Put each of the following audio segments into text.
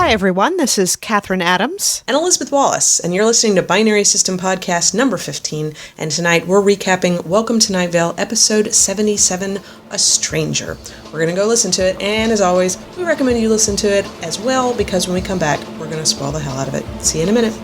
Hi, everyone. This is Catherine Adams. And Elizabeth Wallace, and you're listening to Binary System Podcast number 15, and tonight we're recapping Welcome to Night Vale, episode 77, A Stranger. We're going to go listen to it, and as always, we recommend you listen to it as well, because when we come back, we're going to spoil the hell out of it. See you in a minute.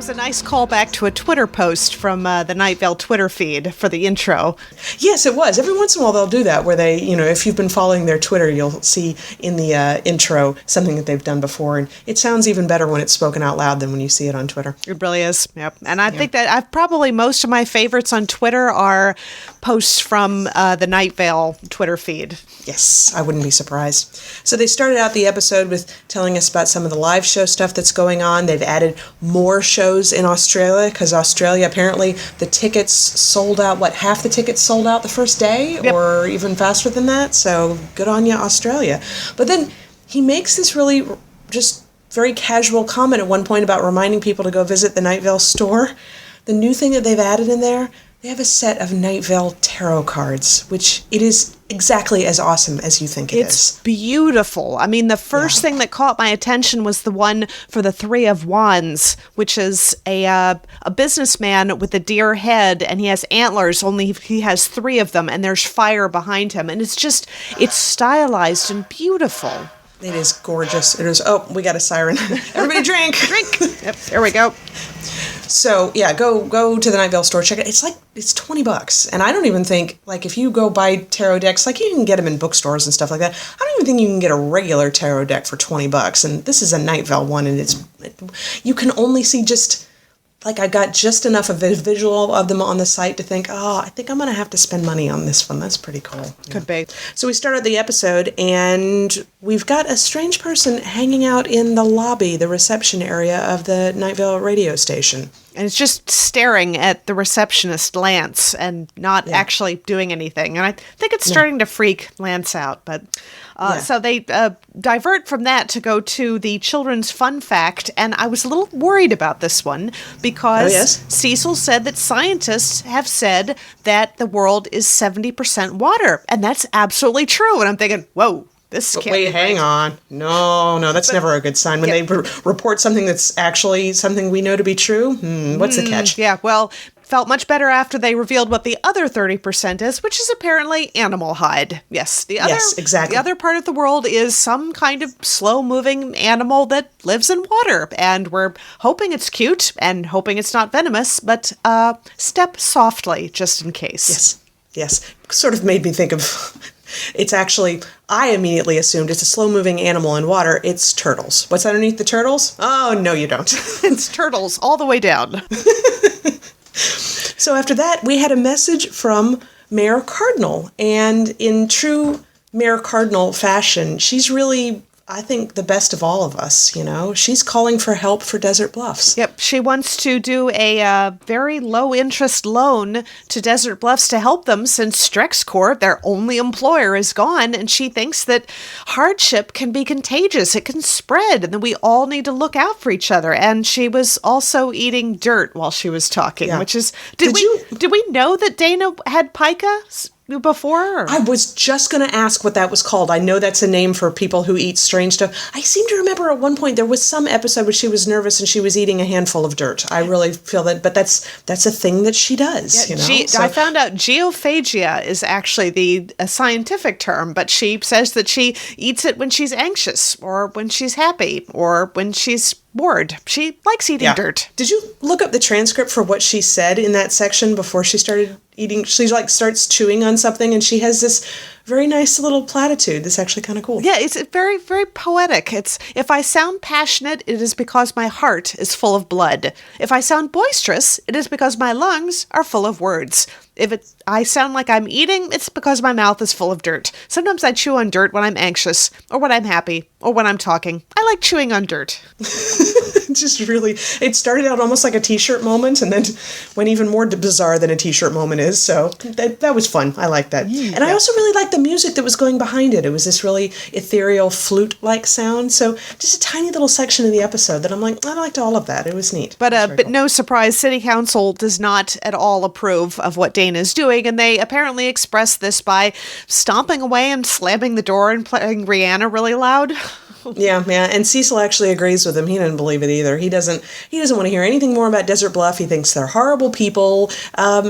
A nice callback to a Twitter post from the Night Vale Twitter feed for the intro. Yes, it was. Every once in a while they'll do that, where they, if you've been following their Twitter, you'll see in the intro something that they've done before, and it sounds even better when it's spoken out loud than when you see it on Twitter. It really is. Yep. And I think that I've probably most of my favorites on Twitter are posts from the Night Vale Twitter feed. Yes, I wouldn't be surprised. So they started out the episode with telling us about some of the live show stuff that's going on. They've added more shows in Australia, because Australia, apparently the tickets sold out, half the tickets sold out the first day, yep, or even faster than that, so good on you, Australia. But then he makes this really just very casual comment at one point about reminding people to go visit the Night Vale store. The new thing that they've added in there, they have a set of Night Vale tarot cards, which it is exactly as awesome as you think it is. It's beautiful. I mean, the first thing that caught my attention was the one for the Three of Wands, which is a businessman with a deer head, and he has antlers, only he has three of them, and there's fire behind him. And it's stylized and beautiful. It is gorgeous. It is, we got a siren. Everybody drink! Drink! Yep, there we go. So, yeah, go to the Night Vale store, check it. It's $20. And I don't even think, if you go buy tarot decks, you can get them in bookstores and stuff like that. I don't even think you can get a regular tarot deck for $20. And this is a Night Vale one, and you can only see just, I got just enough of a visual of them on the site to think, I think I'm going to have to spend money on this one. That's pretty cool. Could be. So we started the episode, and we've got a strange person hanging out in the lobby, the reception area of the Night Vale Radio Station. And it's just staring at the receptionist, Lance, and not actually doing anything. And I think it's starting to freak Lance out. But so they divert from that to go to the children's fun fact. And I was a little worried about this one because Cecil said that scientists have said that the world is 70% water. And that's absolutely true. And I'm thinking, whoa. Wait, hang on. No, that's never a good sign. When they report something that's actually something we know to be true, what's the catch? Yeah, well, felt much better after they revealed what the other 30% is, which is apparently animal hide. Yes, exactly. The other part of the world is some kind of slow-moving animal that lives in water, and we're hoping it's cute and hoping it's not venomous, but step softly, just in case. Yes. Sort of made me think of... It's actually, I immediately assumed it's a slow-moving animal in water. It's turtles. What's underneath the turtles? Oh, no, you don't. It's turtles all the way down. So after that, we had a message from Mayor Cardinal. And in true Mayor Cardinal fashion, she's really, I think, the best of all of us, She's calling for help for Desert Bluffs. Yep, she wants to do a very low-interest loan to Desert Bluffs to help them since StrexCorp, their only employer, is gone, and she thinks that hardship can be contagious. It can spread, and that we all need to look out for each other. And she was also eating dirt while she was talking, which is... Did we know that Dana had pica before? I was just going to ask what that was called. I know that's a name for people who eat strange stuff. I seem to remember at one point there was some episode where she was nervous and she was eating a handful of dirt. I really feel that, but that's a thing that she does. I found out geophagia is actually a scientific term, but she says that she eats it when she's anxious or when she's happy or when she's bored. She likes eating dirt. Did you look up the transcript for what she said in that section before she started eating? She starts chewing on something, and she has this very nice little platitude that's actually kind of cool. Yeah, it's very, very poetic. It's, if I sound passionate, it is because my heart is full of blood. If I sound boisterous, it is because my lungs are full of words. If I sound like I'm eating, it's because my mouth is full of dirt. Sometimes I chew on dirt when I'm anxious, or when I'm happy, or when I'm talking. I like chewing on dirt. Just really, it started out almost like a T-shirt moment, and then went even more bizarre than a T-shirt moment is. So that was fun. I like that. And I also really liked the music that was going behind it. It was this really ethereal flute-like sound. So just a tiny little section of the episode that I'm like, I liked all of that. It was neat. But cool. No surprise, City Council does not at all approve of what Dana's doing, and they apparently express this by stomping away and slamming the door and playing Rihanna really loud. Yeah, and Cecil actually agrees with him. He didn't believe it either. He doesn't want to hear anything more about Desert Bluff. He thinks they're horrible people.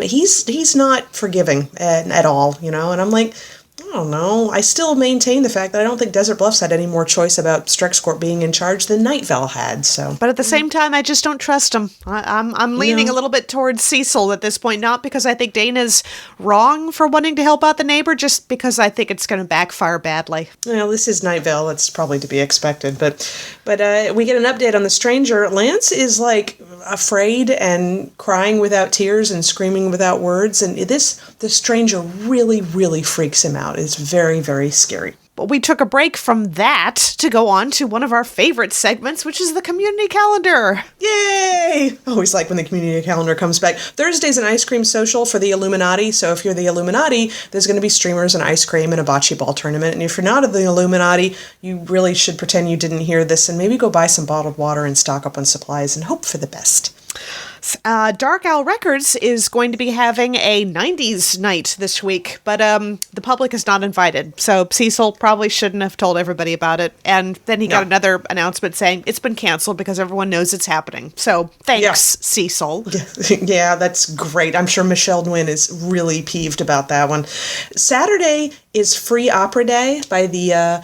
He's not forgiving at all, and I'm like, I don't know. I still maintain the fact that I don't think Desert Bluffs had any more choice about Strexcorp being in charge than Night Vale had. So, but at the same time, I just don't trust him. I'm leaning a little bit towards Cecil at this point, not because I think Dana's wrong for wanting to help out the neighbor, just because I think it's going to backfire badly. Well, this is Night Vale. That's probably to be expected. But we get an update on the stranger. Lance is like afraid and crying without tears and screaming without words, and the stranger really, really freaks him out. It's very, very scary. But we took a break from that to go on to one of our favorite segments, which is the community calendar. Yay! Always like when the community calendar comes back. Thursday's an ice cream social for the Illuminati. So if you're the Illuminati, there's going to be streamers and ice cream and a bocce ball tournament. And if you're not of the Illuminati, you really should pretend you didn't hear this and maybe go buy some bottled water and stock up on supplies and hope for the best. Dark Owl Records is going to be having a 90s night this week, but the public is not invited, so Cecil probably shouldn't have told everybody about it. And then he got another announcement saying it's been canceled because everyone knows it's happening. So thanks, Cecil. Yeah, that's great. I'm sure Michelle Nguyen is really peeved about that one. Saturday is Free Opera Day by the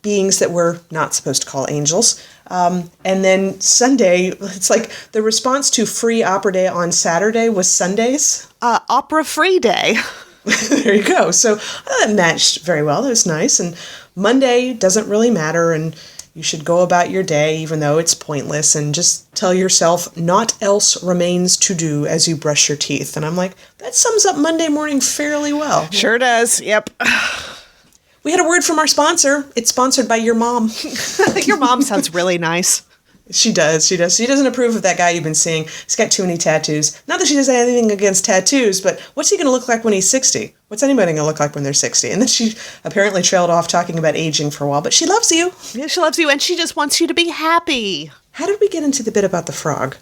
beings that we're not supposed to call angels. And then Sunday, it's like the response to Free Opera Day on Saturday was Sundays. Opera Free Day. There you go. So that matched very well. That was nice. And Monday doesn't really matter, and you should go about your day even though it's pointless, and just tell yourself naught else remains to do as you brush your teeth. And I'm like, that sums up Monday morning fairly well. Sure does. Yep. We had a word from our sponsor. It's sponsored by your mom. Your mom sounds really nice. She does. She doesn't approve of that guy you've been seeing. He's got too many tattoos. Not that she doesn't have anything against tattoos, but what's he going to look like when he's 60? What's anybody going to look like when they're 60? And then she apparently trailed off talking about aging for a while, but she loves you. Yeah, she loves you, and she just wants you to be happy. How did we get into the bit about the frog?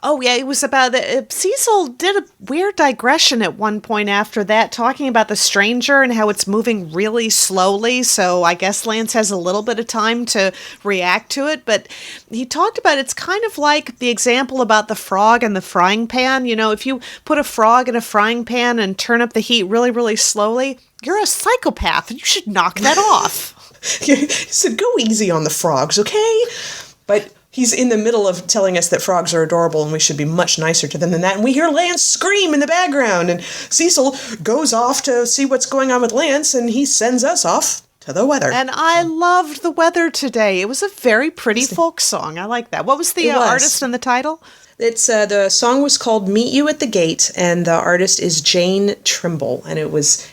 Oh, yeah, it was about Cecil did a weird digression at one point after that, talking about the stranger and how it's moving really slowly. So I guess Lance has a little bit of time to react to it. But he talked about it's kind of like the example about the frog and the frying pan. You know, if you put a frog in a frying pan and turn up the heat really, really slowly, you're a psychopath and you should knock that off. He said, go easy on the frogs, okay? But he's in the middle of telling us that frogs are adorable and we should be much nicer to them than that. And we hear Lance scream in the background. And Cecil goes off to see what's going on with Lance, and he sends us off to the weather. And I loved the weather today. It was a very pretty folk song. I like that. What was the artist and the title? It's the song was called Meet You at the Gate, and the artist is Jane Trimble. And it was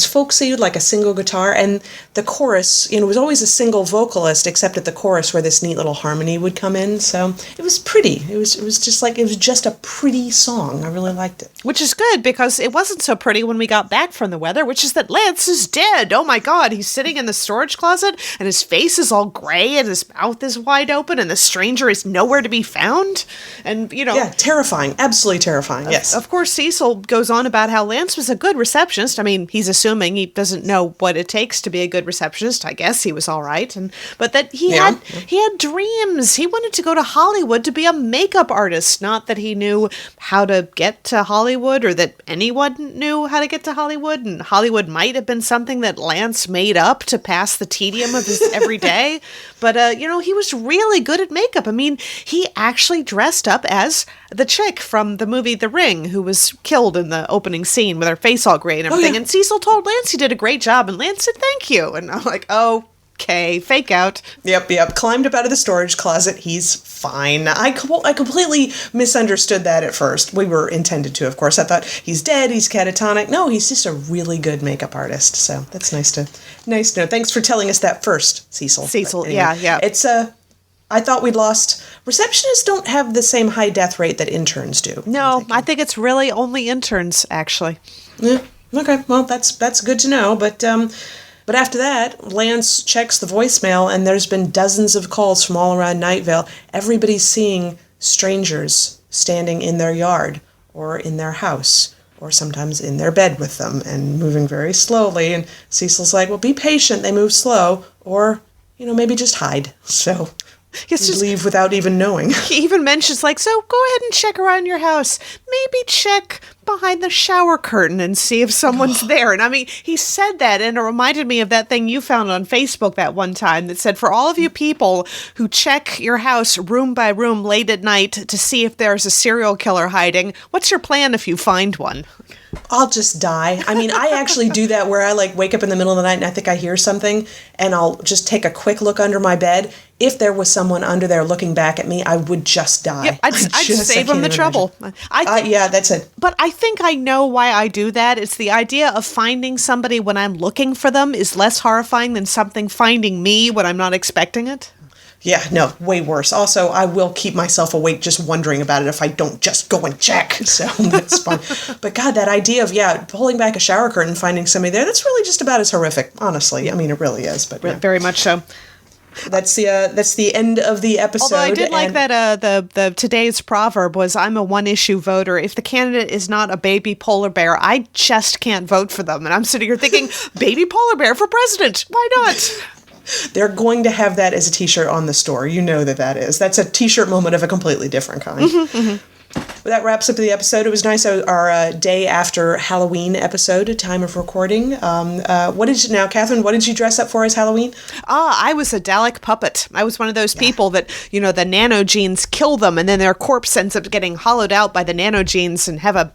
folksy, like a single guitar, and the chorus, it was always a single vocalist, except at the chorus where this neat little harmony would come in. So it was pretty. It was just a pretty song. I really liked it. Which is good, because it wasn't so pretty when we got back from the weather, which is that Lance is dead. Oh my God, he's sitting in the storage closet, and his face is all gray, and his mouth is wide open, and the stranger is nowhere to be found. And yeah, terrifying. Absolutely terrifying, yes. Of course, Cecil goes on about how Lance was a good receptionist. I mean, he's assuming he doesn't know what it takes to be a good receptionist. I guess he was all right. But that he had dreams. He wanted to go to Hollywood to be a makeup artist. Not that he knew how to get to Hollywood, or that anyone knew how to get to Hollywood. And Hollywood might have been something that Lance made up to pass the tedium of his everyday. But, he was really good at makeup. I mean, he actually dressed up as the chick from the movie The Ring, who was killed in the opening scene with her face all gray and everything. And Cecil told Lance he did a great job, and Lance said thank you. And I'm like, okay, fake out. Yep. Climbed up out of the storage closet. He's fine. I completely misunderstood that at first. We were intended to, of course. I thought he's dead, he's catatonic. No, he's just a really good makeup artist. So that's nice to know. Thanks for telling us that first, Cecil. Anyway, yeah. I thought we'd lost. Receptionists don't have the same high death rate that interns do. No, I think it's really only interns, actually. Yeah. Okay. Well, that's good to know. But after that, Lance checks the voicemail, and there's been dozens of calls from all around Night Vale. Everybody's seeing strangers standing in their yard or in their house, or sometimes in their bed with them and moving very slowly. And Cecil's like, well, be patient. They move slow. Or, maybe just hide. So leave without even knowing. He even mentions, like, so go ahead and check around your house. Maybe check behind the shower curtain and see if someone's there. And I mean, he said that, and it reminded me of that thing you found on Facebook that one time that said, for all of you people who check your house room by room late at night to see if there's a serial killer hiding, what's your plan if you find one? I'll just die. I mean, I actually do that where I wake up in the middle of the night and I think I hear something, and I'll just take a quick look under my bed. If there was someone under there looking back at me, I would just die. Yep, I'd save them the trouble. Yeah, that's it. But I think I know why I do that. It's the idea of finding somebody when I'm looking for them is less horrifying than something finding me when I'm not expecting it. Yeah, no, way worse. Also, I will keep myself awake just wondering about it if I don't just go and check. So that's fun. But God, that idea of, pulling back a shower curtain and finding somebody there, that's really just about as horrific, honestly. I mean, it really is. But very much so. That's the end of the episode. Although I did like that the today's proverb was, I'm a one-issue voter. If the candidate is not a baby polar bear, I just can't vote for them. And I'm sitting here thinking, baby polar bear for president. Why not? They're going to have that as a t-shirt on the store. You know that is. That's a t-shirt moment of a completely different kind. Mm-hmm, mm-hmm. Well, that wraps up the episode. It was nice. Our day after Halloween episode, time of recording. Catherine, what did you dress up for as Halloween? I was a Dalek puppet. I was one of those people that, the nanogenes kill them, and then their corpse ends up getting hollowed out by the nanogenes and have a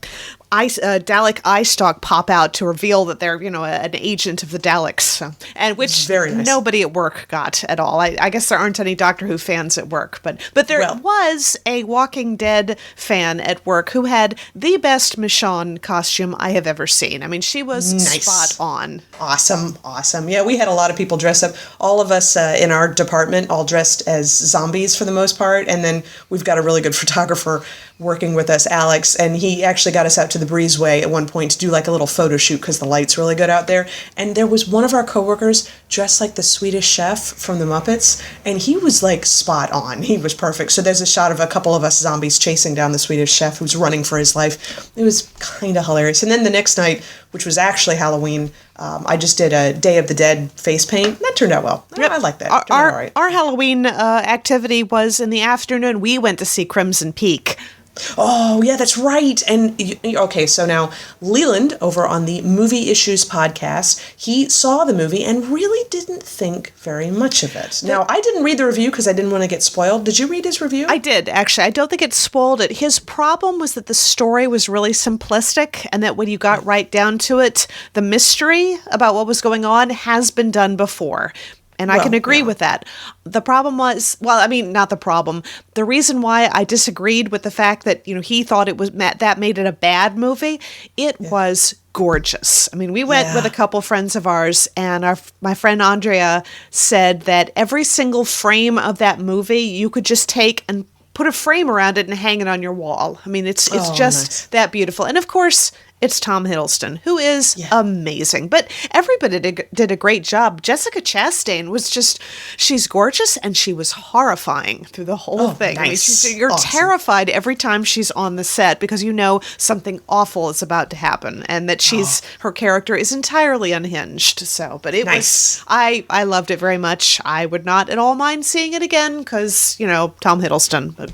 Dalek eye stalk pop out to reveal that they're, an agent of the Daleks. So, and which very nice. Nobody at work got at all. I guess there aren't any Doctor Who fans at work, but there was a Walking Dead fan at work who had the best Michonne costume I have ever seen. I mean, she was spot on. Awesome. Yeah, we had a lot of people dress up. All of us in our department all dressed as zombies for the most part, and then we've got a really good photographer working with us, Alex, and he actually got us out to the breezeway at one point to do a little photo shoot because the light's really good out there. And there was one of our coworkers dressed like the Swedish chef from the Muppets, and he was spot on. He was perfect. So there's a shot of a couple of us zombies chasing down the Swedish chef who's running for his life. It was kind of hilarious. And then the next night, which was actually Halloween, I just did a Day of the Dead face paint. That turned out well. Yep. I like that. Our Halloween activity was in the afternoon. We went to see Crimson Peak. Oh, yeah, that's right. And, okay, so now Leland, over on the Movie Issues podcast, he saw the movie and really didn't think very much of it. Now, I didn't read the review because I didn't want to get spoiled. Did you read his review? I did, actually. I don't think it spoiled it. His problem was that the story was really simplistic, and that when you got right down to it, the mystery about what was going on has been done before. And I can agree with that. The problem was, not the problem. The reason why I disagreed with the fact that, he thought it was that made it a bad movie, it was gorgeous. I mean, we went with a couple friends of ours, and my friend Andrea said that every single frame of that movie you could just take and put a frame around it and hang it on your wall. I mean, it's just nice. That beautiful. And of course, it's Tom Hiddleston, who is amazing. But everybody did a great job. Jessica Chastain was she's gorgeous, and she was horrifying through the whole thing. Nice. I mean, you're terrified every time she's on the set because something awful is about to happen, and that her character is entirely unhinged. So, but it was, I loved it very much. I would not at all mind seeing it again because, Tom Hiddleston. But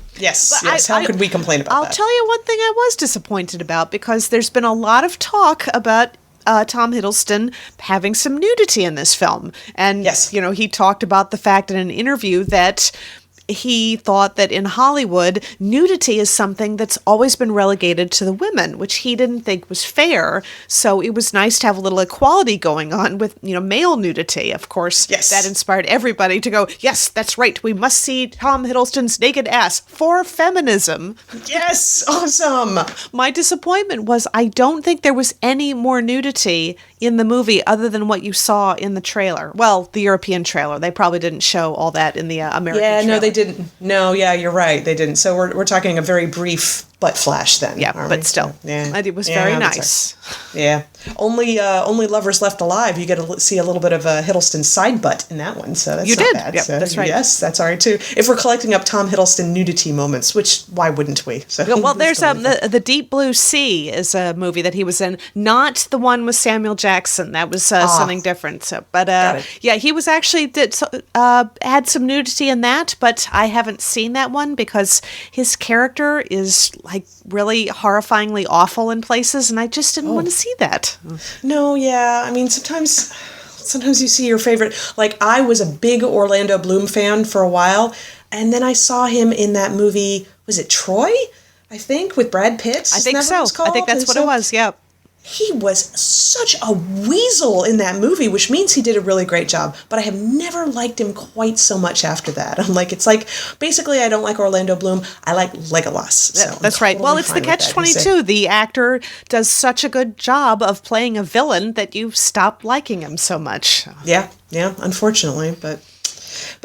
how could we complain about that? I'll tell you one thing I was disappointed about, because there's been a lot of talk about Tom Hiddleston having some nudity in this film. And, he talked about the fact in an interview that he thought that in Hollywood, nudity is something that's always been relegated to the women, which he didn't think was fair. So it was nice to have a little equality going on with, male nudity. Of course, that inspired everybody to go, yes, that's right. We must see Tom Hiddleston's naked ass for feminism. Yes, awesome. My disappointment was I don't think there was any more nudity in the movie other than what you saw in the trailer. Well, the European trailer. They probably didn't show all that in the American trailer. No, they didn't. No, yeah, you're right. They didn't. So we're talking a very brief butt flash then. Yeah, but still. Yeah. It was very nice. Yeah. Only Lovers Left Alive, you get to see a little bit of Hiddleston's side butt in that one, so that's not bad. Yep, so, that's right. Yes, that's all right, too. If we're collecting up Tom Hiddleston nudity moments, which, why wouldn't we? So, well, there's the Deep Blue Sea is a movie that he was in, not the one with Samuel Jackson. That was something different. So, but yeah, he was actually had some nudity in that, but I haven't seen that one because his character is like really horrifyingly awful in places, and I just didn't want to see that. No, yeah. I mean, sometimes you see your favorite. Like, I was a big Orlando Bloom fan for a while, and then I saw him in that movie, was it Troy? I think, with Brad Pitt? I think so. I think that's what it was, yeah. He was such a weasel in that movie, which means he did a really great job. But I have never liked him quite so much after that. It's like, basically, I don't like Orlando Bloom. I like Legolas. So that's right. Well, it's the catch-22. The actor does such a good job of playing a villain that you stop liking him so much. Yeah, unfortunately. But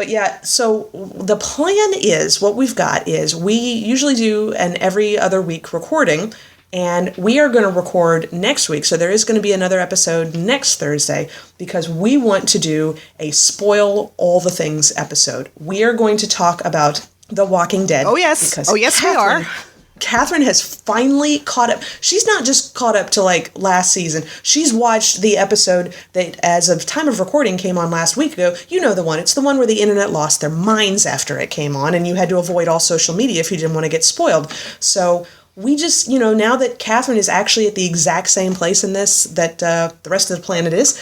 yeah, so the plan is, what we've got is, we usually do an every other week recording. And we are going to record next week, so there is going to be another episode next Thursday, because we want to do a Spoil All the Things episode. We are going to talk about The Walking Dead. Oh, yes. We are. Catherine has finally caught up. She's not just caught up to, like, last season. She's watched the episode that, as of time of recording, came on last week ago. You know the one. It's the one where the internet lost their minds after it came on, and you had to avoid all social media if you didn't want to get spoiled. So we just, now that Catherine is actually at the exact same place in this that the rest of the planet is,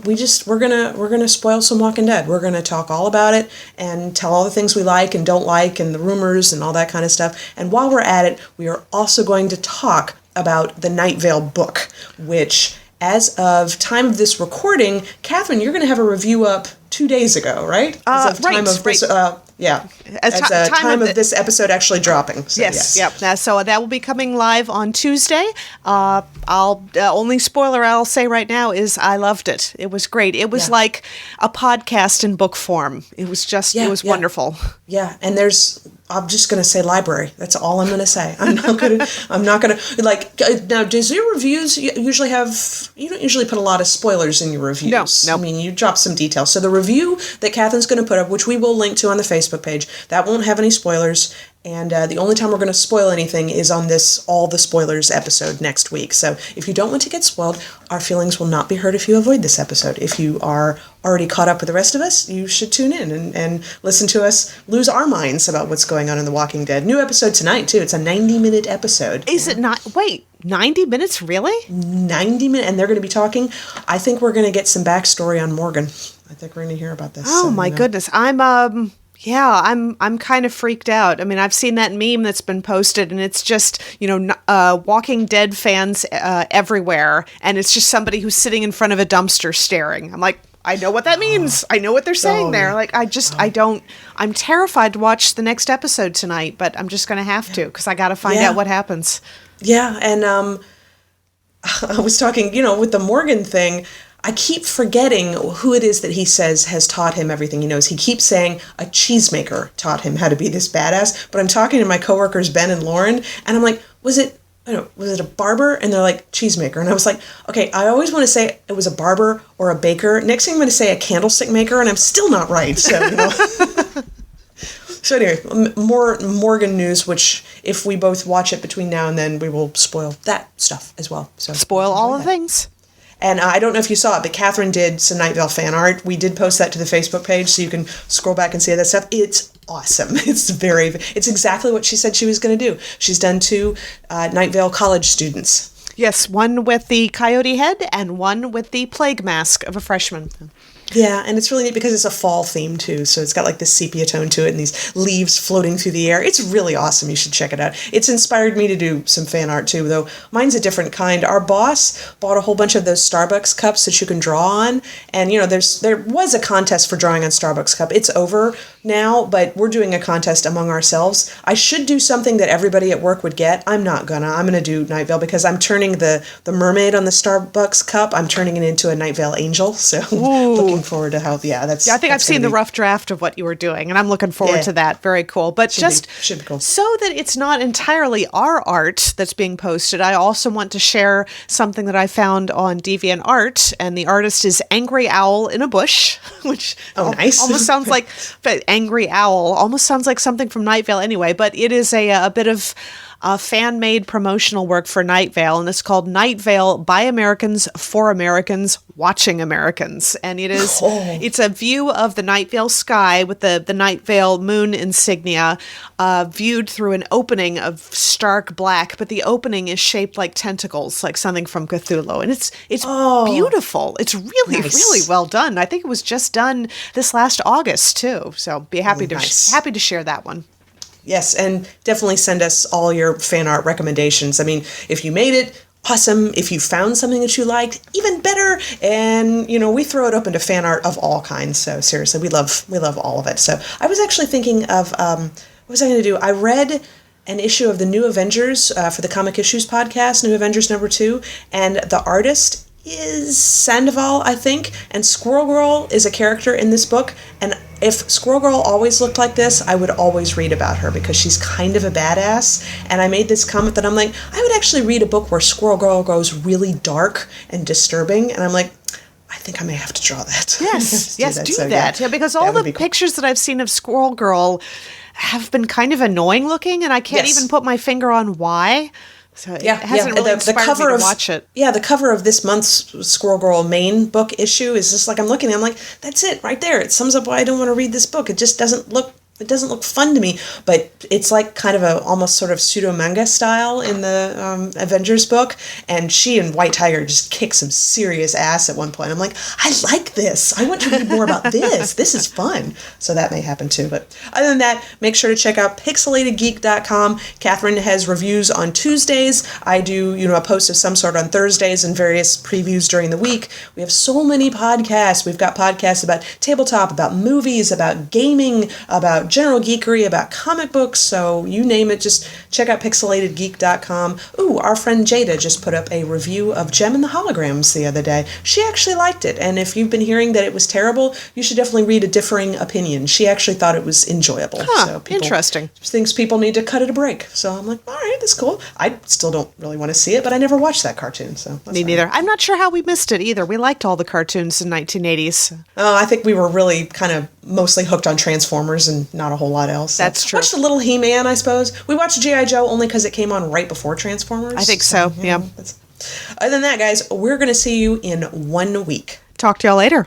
we're gonna spoil some Walking Dead. We're gonna talk all about it and tell all the things we like and don't like and the rumors and all that kind of stuff. And while we're at it, we are also going to talk about the Night Vale book, which, as of time of this recording, Catherine, you're going to have a review up 2 days ago, right? As of time of this, yeah. As time of this episode actually dropping. So, yes. Yep. So that will be coming live on Tuesday. Only spoiler I'll say right now is I loved it. It was great. It was like a podcast in book form. It was just, it was wonderful. Yeah. And I'm just going to say library. That's all I'm going to say. I'm not going to, like, now, does your reviews usually you don't usually put a lot of spoilers in your reviews. No. I mean, you drop some details. So the review that Catherine's going to put up, which we will link to on the Facebook page, that won't have any spoilers. And the only time we're going to spoil anything is on this All the Spoilers episode next week. So if you don't want to get spoiled, our feelings will not be hurt if you avoid this episode. If you are already caught up with the rest of us, you should tune in and listen to us lose our minds about what's going on in The Walking Dead. New episode tonight, too. It's a 90-minute episode. Is it not? Wait, 90 minutes? Really? 90 minutes. And they're going to be talking. I think we're going to get some backstory on Morgan. I think we're going to hear about this. Oh, my goodness. I'm kind of freaked out. I mean, I've seen that meme that's been posted, and it's just, Walking Dead fans everywhere, and it's just somebody who's sitting in front of a dumpster staring. I'm like, I know what that means. I know what they're saying there. Like, I'm terrified to watch the next episode tonight, but I'm just going to have to, because I got to find out what happens. Yeah, and I was talking, with the Morgan thing, I keep forgetting who it is that he says has taught him everything he knows. He keeps saying a cheesemaker taught him how to be this badass. But I'm talking to my coworkers, Ben and Lauren, and I'm like, was it a barber? And they're like, cheesemaker. And I was like, okay, I always want to say it was a barber or a baker. Next thing I'm going to say a candlestick maker, and I'm still not right. So, So anyway, more Morgan news, which if we both watch it between now and then, we will spoil that stuff as well. So spoil all the things. And I don't know if you saw it, but Catherine did some Night Vale fan art. We did post that to the Facebook page, so you can scroll back and see that stuff. It's awesome. It's exactly what she said she was going to do. She's done 2 Night Vale college students. Yes, one with the coyote head and one with the plague mask of a freshman. Yeah, and it's really neat because it's a fall theme too, so it's got like this sepia tone to it and these leaves floating through the air. It's really awesome. You should check it out. It's inspired me to do some fan art too, though mine's a different kind. Our boss bought a whole bunch of those Starbucks cups that you can draw on, and there was a contest for drawing on Starbucks cup. It's over now, but we're doing a contest among ourselves. I should do something that everybody at work would get. I'm gonna do Night Vale because I'm turning the mermaid on the Starbucks cup, I'm turning it into a Night Vale angel, so looking forward to how, that's... Yeah, I think I've seen the rough draft of what you were doing, and I'm looking forward to that. Very cool. But should be cool. So that it's not entirely our art that's being posted, I also want to share something that I found on DeviantArt, and the artist is Angry Owl in a Bush, which nice. Almost sounds like... But Angry Owl almost sounds like something from Night Vale anyway, but it is a bit of fan-made promotional work for Night Vale, and it's called Night Vale by Americans for Americans watching Americans. And it's a view of the Night Vale sky with the Night Vale moon insignia viewed through an opening of stark black, but the opening is shaped like tentacles, like something from Cthulhu. And it's beautiful. It's really, really well done. I think it was just done this last August too. So be happy to share that one. Yes, and definitely send us all your fan art recommendations. I mean, if you made it, awesome. If you found something that you liked, even better. And, we throw it open to fan art of all kinds. So seriously, we love all of it. So I was actually thinking of, what was I going to do? I read an issue of the New Avengers for the Comic Issues podcast, New Avengers #2, and the artist is Sandoval, I think, and Squirrel Girl is a character in this book, and if Squirrel Girl always looked like this, I would always read about her because she's kind of a badass. And I made this comment that I'm like, I would actually read a book where Squirrel Girl goes really dark and disturbing, and I'm like, I think I may have to draw that. Yes, do that. Yeah, because all the pictures that I've seen of Squirrel Girl have been kind of annoying looking, and I can't even put my finger on why. So it hasn't really inspired me to watch it. Yeah, the cover of this month's Squirrel Girl main book issue is just like, I'm looking, I'm like, that's it right there. It sums up why I don't want to read this book. It just doesn't look fun to me, but it's like kind of a almost sort of pseudo manga style in the Avengers book, and she and White Tiger just kick some serious ass at one point. I'm like, I like this. I want to read more about this. This is fun. So that may happen too. But other than that, make sure to check out PixelatedGeek.com. Catherine has reviews on Tuesdays. I do, a post of some sort on Thursdays and various previews during the week. We have so many podcasts. We've got podcasts about tabletop, about movies, about gaming, about general geekery, about comic books, so you name it, just check out PixelatedGeek.com. Ooh, our friend Jada just put up a review of Gem and the Holograms the other day. She actually liked it, and if you've been hearing that it was terrible, you should definitely read a differing opinion. She actually thought it was enjoyable. So interesting. Thinks people need to cut it a break. So I'm like, all right, that's cool. I still don't really want to see it, but I never watched that cartoon, so me neither. I'm not sure how we missed it either. We liked all the cartoons in 1980s. I think we were really kind of mostly hooked on Transformers and not a whole lot else. So. That's true. Watched a little He-Man, I suppose. We watched G.I. Joe only because it came on right before Transformers. I think so, yeah. Other than that, guys, we're going to see you in 1 week. Talk to y'all later.